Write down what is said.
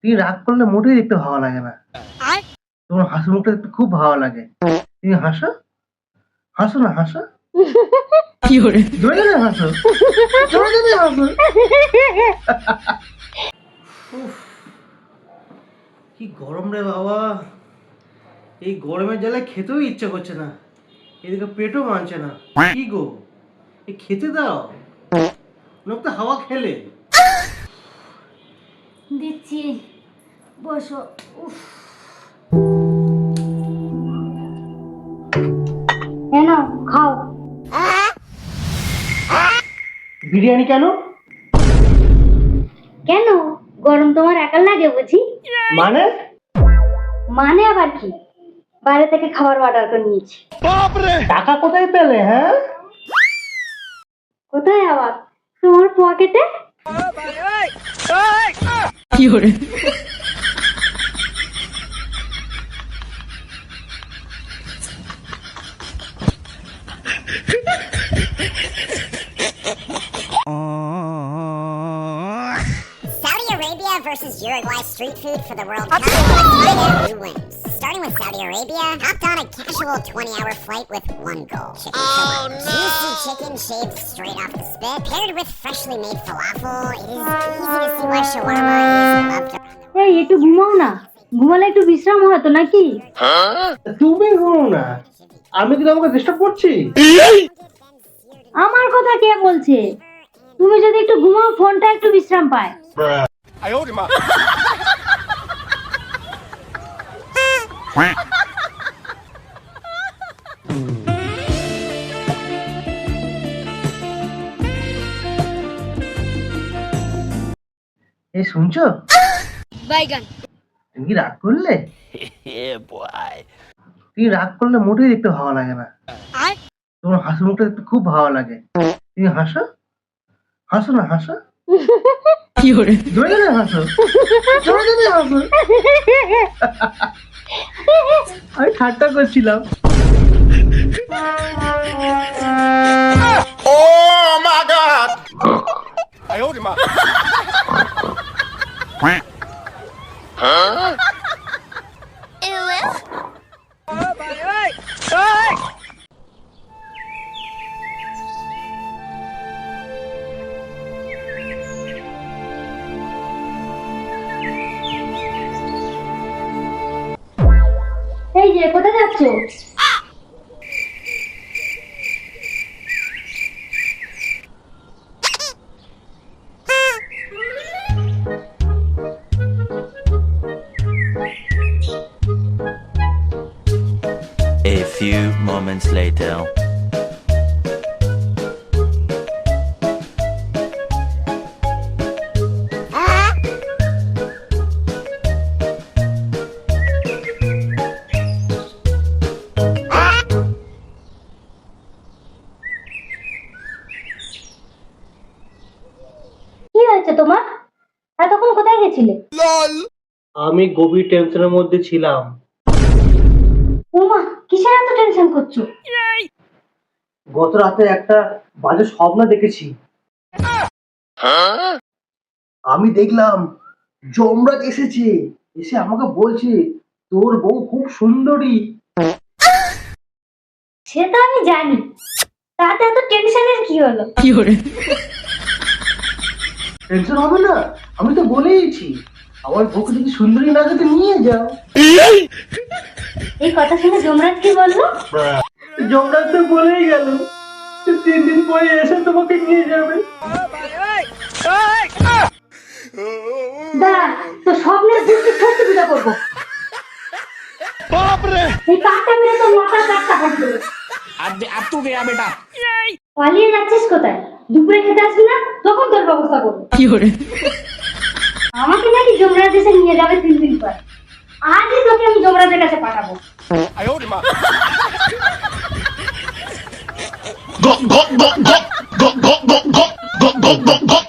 তুমি রাগ করলে মোটেই দেখতে ভালো লাগে না। তোমার হাসি মুখটা দেখতে খুব ভালো লাগে। তুমি হাসো, হাসো না হাসো। জোরে জোরে হাসো, জোরে জোরে হাসো। উফ, কি গরম রে বাবা! এই গরমের জ্বালায় খেতেও ইচ্ছে করছে না, এদিকে পেটও মানছে না। কি গো, এই খেতে দাও, লোক তো হাওয়া খেলে। দিচ্ছি, বসো। উফ, এনো খাও। বিরিয়ানি কেন? কেন, গরম তোমার একার লাগে বুঝি? মানে? মানে আবার কি, বাইরে থেকে খাবার অর্ডার করে নিয়েছি। টাকা কোথায় পেলে? হ্যাঁ, কোথায় আবার? তোমার পকেটে। Saudi Arabia versus Uruguay street food for the World Cup. Let's find out who wins. Starting with Saudi Arabia, hopped on a casual 20-hour flight with one goal: chicken shawarma. Juicy chicken shaved straight off the spit, paired with freshly made falafel. It is easy to see why shawarma is loved around the world. এই একটু ঘুমাও না, ঘুমালে একটু বিশ্রাম হতো নাকি? তুমি ঘুমো না, আমি কি তোমাকে ডিস্টার্ব করছি? আমার কথা কে বলছে? তুমি যদি একটু ঘুমাও, ফোনটা একটু বিশ্রাম পায়। এই শুনছো, বাইগান। তুমি কি রাগ করলে? তুমি রাগ করলে মোটেই দেখতে ভালো লাগে না। তোমার হাসি মুখটা দেখতে খুব ভালো লাগে। তুমি হাসো, হাসো না হাসো। জোরে জোরে হাসো, জোরে জোরে হাসো। আমি ঠাট্টা করছিলাম। এই যে, কোথায় যাচ্ছো? A few moments later. কি হয়েছে তোমার? এতক্ষণ কোথায় গেছিলে? আমি গভীর টেনশনের মধ্যে ছিলাম। ওমা, কিসের এত টেনশন করছো? গত রাতে একটা বাজে স্বপ্ন দেখেছি। আমি দেখলাম যমরাজ এসেছে, এসে আমাকে বলছে তোর বউ খুব সুন্দরী। সেটা আমি জানি, তাতে এত টেনশনের কি হলো? টেনশন হবে না, আমি তো বলেইছি আমার বউকে যদি সুন্দরী না যদি নিয়ে যাও। এই কথা শুনে যমরাজ কি বললো? যমরাজ তো বলেই গেল 3 দিন পরে এসে তোমাকে নিয়ে যাবে। দাঁড়া, তো স্বপ্নের দুটি সত্যি পূজা করবো। এই কাকটা মেরে তোর মাথার কাকটা ফাটবে। अब तू गया बेटा। পালিয়ে যাচ্ছিস কোথায়? দুপুরে খেতে আসবি না? তখন তোর ব্যবস্থা করবো। আমাকে নাকি যমরাজ এসে নিয়ে যাবে 3 দিন পর। আজই তোকে আমি যমরাজের কাছে পাঠাবো। Go, go, go, go, go, go, go, go, go, go, go, go.